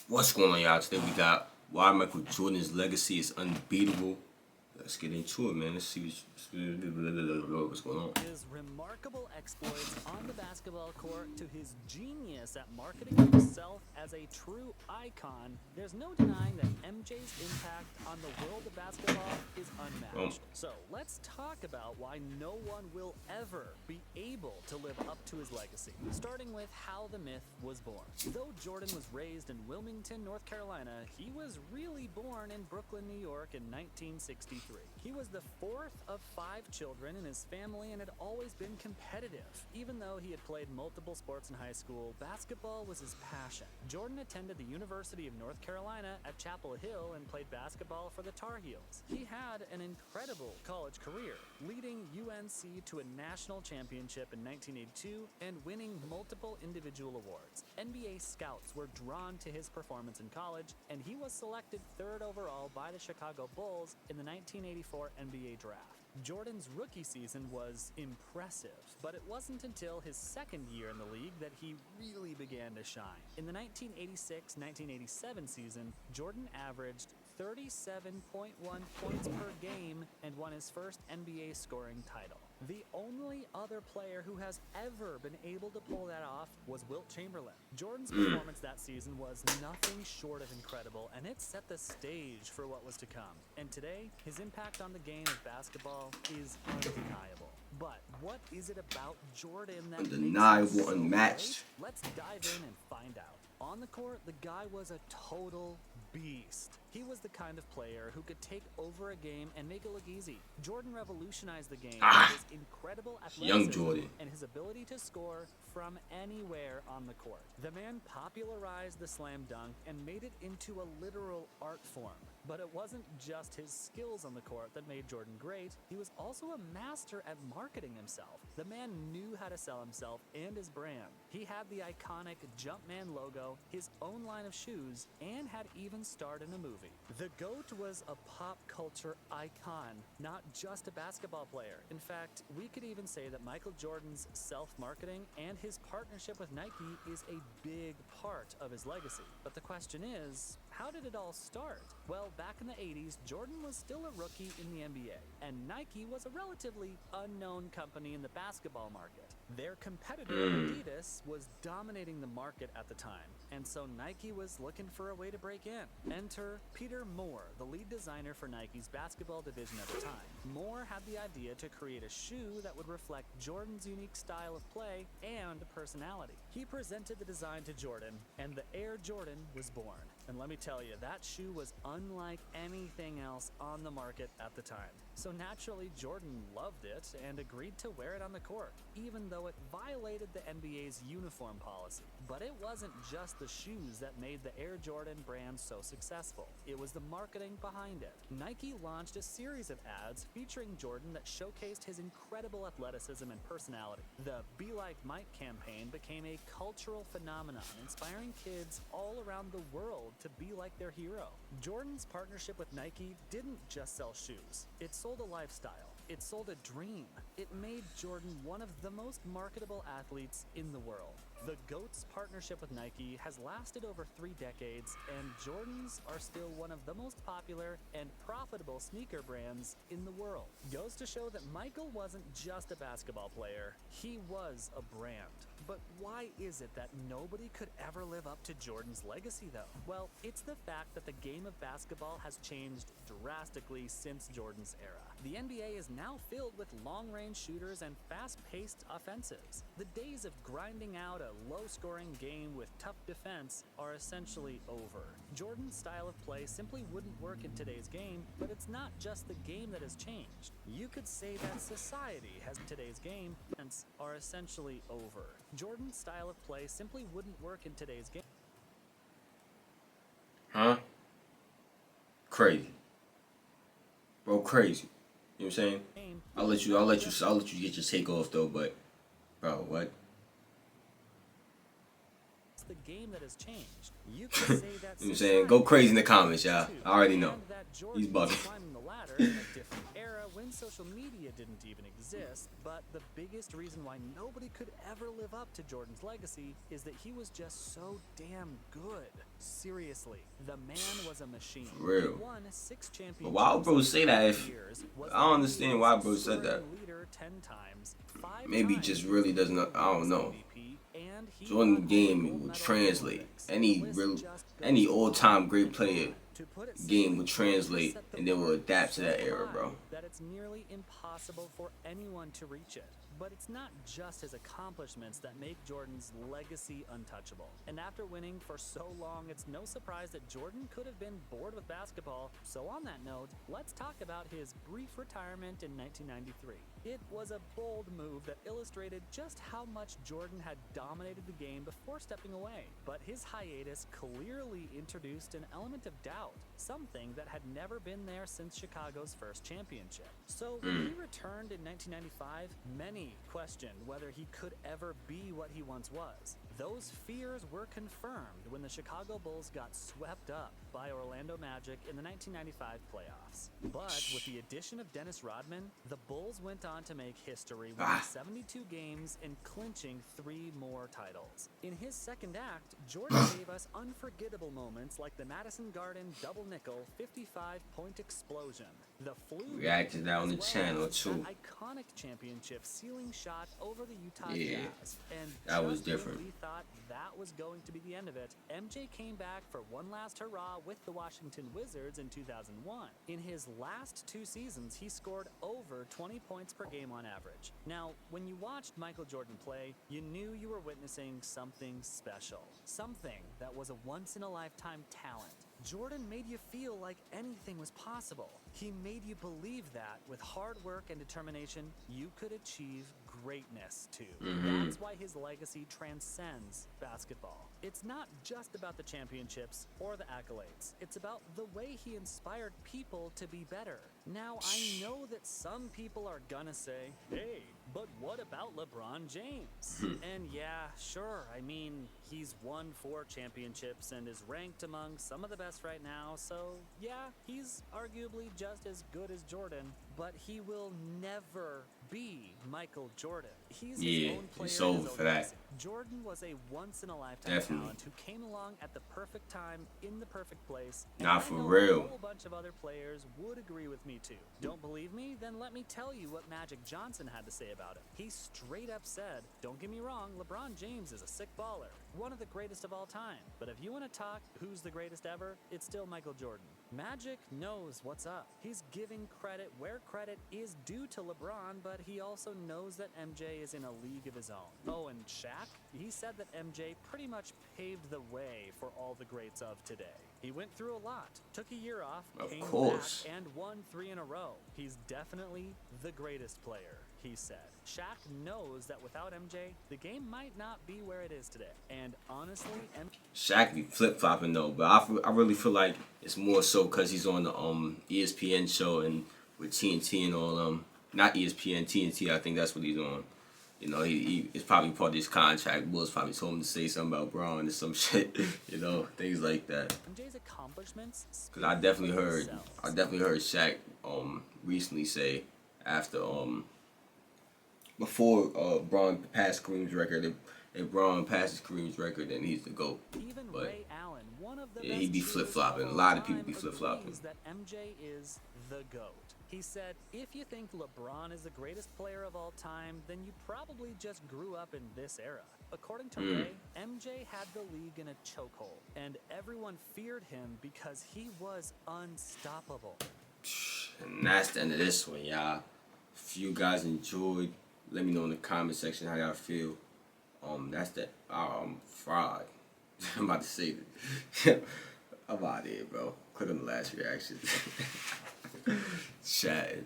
What's going on, y'all? Today we got why Michael Jordan's legacy is unbeatable. Let's get into it, man. Let's see what's going on. His remarkable exploits on the basketball court to his genius at marketing himself as a true icon, there's no denying that MJ's impact on the world of basketball is unmatched. So let's talk about why no one will ever be able to live up to his legacy, starting with how the myth was born. Though Jordan was raised in Wilmington, North Carolina, he was really born in Brooklyn, New York in 1963. He was the fourth of 5 children in his family and had always been competitive. Even though he had played multiple sports in high school, basketball was his passion. Jordan attended the University of North Carolina at Chapel Hill and played basketball for the Tar Heels. He had an incredible college career, leading UNC to a national championship in 1982 and winning multiple individual awards. NBA scouts were drawn to his performance in college, and he was selected 3rd overall by the Chicago Bulls in the 1984 NBA draft. Jordan's rookie season was impressive, but it wasn't until his second year in the league that he really began to shine. In the 1986-1987 season, Jordan averaged 37.1 points per game and won his first NBA scoring title. The only other player who has ever been able to pull that off was Wilt Chamberlain. Jordan's performance that season was nothing short of incredible, and it set the stage for what was to come. And today, his impact on the game of basketball is undeniable. But what is it about Jordan that Undeniable, makes him so unmatched. great? Let's dive in and find out. On the court, the guy was a total beast. He was the kind of player who could take over a game and make it look easy. Jordan revolutionized the game with his incredible Young athleticism Jordan. and his ability to score from anywhere on the court. The man popularized the slam dunk and made it into a literal art form. But it wasn't just his skills on the court that made Jordan great. He was also a master at marketing himself. The man knew how to sell himself and his brand. He had the iconic Jumpman logo, his own line of shoes, and had even starred in a movie. The GOAT was a pop culture icon, not just a basketball player. In fact, we could even say that Michael Jordan's self-marketing and his partnership with Nike is a big part of his legacy. But the question is, how did it all start? Well, back in the 80s, Jordan was still a rookie in the NBA, and Nike was a relatively unknown company in the basketball market. Their competitor, Adidas, was dominating the market at the time, and so Nike was looking for a way to break in. Enter Peter Moore, the lead designer for Nike's basketball division at the time. Moore had the idea to create a shoe that would reflect Jordan's unique style of play and personality. He presented the design to Jordan, and the Air Jordan was born. And let me tell you, that shoe was unlike anything else on the market at the time. So naturally, Jordan loved it and agreed to wear it on the court, even though it violated the NBA's uniform policy. But it wasn't just the shoes that made the Air Jordan brand so successful. It was the marketing behind it. Nike launched a series of ads featuring Jordan that showcased his incredible athleticism and personality. The Be Like Mike campaign became a cultural phenomenon, inspiring kids all around the world to be like their hero. Jordan's partnership with Nike didn't just sell shoes. It sold a lifestyle. It sold a dream. It made Jordan one of the most marketable athletes in the world. The GOAT's partnership with Nike has lasted over 3 decades, and Jordans are still one of the most popular and profitable sneaker brands in the world. Goes to show that Michael wasn't just a basketball player, he was a brand. But why is it that nobody could ever live up to Jordan's legacy, though? Well, it's the fact that the game of basketball has changed drastically since Jordan's era. The NBA is now filled with long-range shooters and fast-paced offensives. The days of grinding out a low-scoring game with tough defense are essentially over. Jordan's style of play simply wouldn't work in today's game, but it's not just the game that has changed. You could say that society has today's game are essentially over. Jordan's style of play simply wouldn't work in today's game. Huh? Crazy. Bro, crazy. You know what I'm saying? I'll let you get your take off though, but bro, what? it's the game that has changed. You could say that You know what I'm saying? Go crazy in the comments, y'all. too, I already know. and that He's Jordan was bugging. climbing the ladder in a different era when social media didn't even exist, but the biggest reason why nobody could ever live up to Jordan's legacy is that he was just so damn good. Seriously, the man was a machine. For real. He won 6 championships. But why would bro say that if years, was I don't the understand why bro league's said that. scoring leader 10 times, 5 Maybe he times just really doesn't know. I don't know. MVP, and he Jordan won game gold would medal translate. Olympics. Any The list real, just goes any on all-time great and player on. To put it game simply, would Jordan translate, set the and they will bar adapt to that so era, high bro. that it's nearly impossible for anyone to reach it. But it's not just his accomplishments that make Jordan's legacy untouchable. And after winning for so long, it's no surprise that Jordan could have been bored with basketball. So on that note, let's talk about his brief retirement in 1993. It was a bold move that illustrated just how much Jordan had dominated the game before stepping away. But his hiatus clearly introduced an element of doubt, something that had never been there since Chicago's first championship. So when he returned in 1995, many questioned whether he could ever be what he once was. Those fears were confirmed when the Chicago Bulls got swept up by Orlando Magic in the 1995 playoffs. But with the addition of Dennis Rodman, the Bulls went on to make history, winning 72 games and clinching 3 more titles. In his second act, Jordan gave us unforgettable moments like the Madison Garden double nickel 55-point explosion, the flu Reacted to that on the as well channel as too. that iconic championship ceiling shot over the Utah Yeah, Jazz. And that was just when different. we thought that was going to be the end of it, MJ came back for one last hurrah with the Washington Wizards in 2001. In his last 2 seasons, he scored over 20 points per game on average. Now, when you watched Michael Jordan play, you knew you were witnessing something special, something that was a once-in-a-lifetime talent. Jordan made you feel like anything was possible. He made you believe that with hard work and determination, you could achieve greatness too. That's why his legacy transcends basketball. It's not just about the championships or the accolades. It's about the way he inspired people to be better. Now, I know that some people are gonna say, hey, but what about LeBron James? And yeah, sure, I mean, he's won 4 championships and is ranked among some of the best right now, so yeah, he's arguably just as good as Jordan, but he will never be Michael Jordan. He's his own player. It's in over his own for that. legacy. Jordan was a once-in-a-lifetime Definitely. talent who came along at the perfect time in the perfect place. And Nah, I for know real. a whole bunch of other players would agree with me too. Don't believe me? Then let me tell you what Magic Johnson had to say about it. He straight up said, don't get me wrong, LeBron James is a sick baller, one of the greatest of all time. But if you want to talk who's the greatest ever, it's still Michael Jordan. Magic knows what's up. He's giving credit where credit is due to LeBron, but he also knows that MJ is in a league of his own. Oh, and Shaq? He said that MJ pretty much paved the way for all the greats of today. He went through a lot, took a year off, Of came course. back, and won 3 in a row. He's definitely the greatest player, he said. Shaq knows that without MJ, the game might not be where it is today. And honestly, Shaq be flip-flopping though, but I really feel like it's more so because he's on the ESPN show and with TNT and all not ESPN, TNT, I think that's what he's on. You know, he it's probably part of his contract. Bulls probably told him to say something about Braun or some shit, you know, things like that. MJ's accomplishments Cause I definitely heard Shaq recently say after before Braun passed Kareem's record, if Braun passes Kareem's record, then he's the GOAT. Even But Ray Allen, one of the yeah, best he be shooters flip-flopping. of A all lot of people time, be flip-flopping. agrees that MJ is the GOAT. He said, if you think LeBron is the greatest player of all time, then you probably just grew up in this era. According to Ray, MJ had the league in a chokehold, and everyone feared him because he was unstoppable. And that's the end of this one, y'all. If you guys enjoyed, let me know in the comment section how y'all feel. That's the fraud. I'm about to say that. I'm out of here, bro. Click on the last reaction. Chatting.